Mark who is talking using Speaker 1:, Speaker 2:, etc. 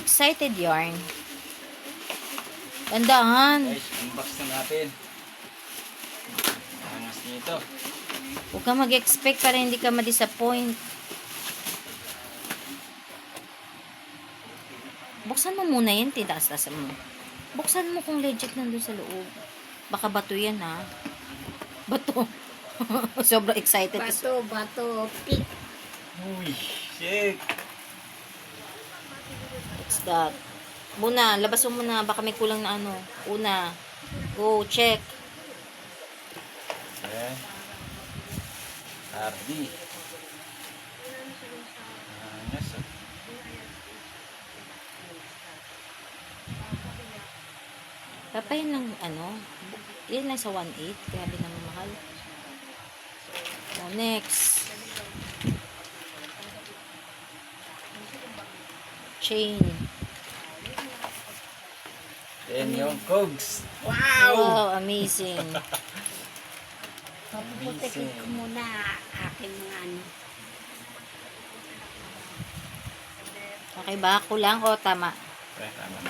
Speaker 1: excited yarn. Tandaan.
Speaker 2: Guys, unbox na natin. Angas nito.
Speaker 1: Huwag ka mag-expect para hindi ka ma-disappoint. Buksan mo muna yan, titaas-taas mo. Buksan mo kung legit nandun sa loob. Baka bato yan, ha? Bato. Sobrang excited.
Speaker 3: Bato, pick.
Speaker 2: Uy, shit.
Speaker 1: What's that? Muna, labas mo muna. Baka may kulang na ano. Una. Go, check.
Speaker 2: Ayan. Hardy. Angas.
Speaker 1: Papayin lang, ano. Yan lang sa 1.8. Kaya binamamahal. Oh, next. Chain.
Speaker 2: Yan yung cogs.
Speaker 1: Wow, amazing.
Speaker 3: Papuputekin ko muna aking mga ano.
Speaker 1: Okay ba? Kulang o tama?
Speaker 2: Tama.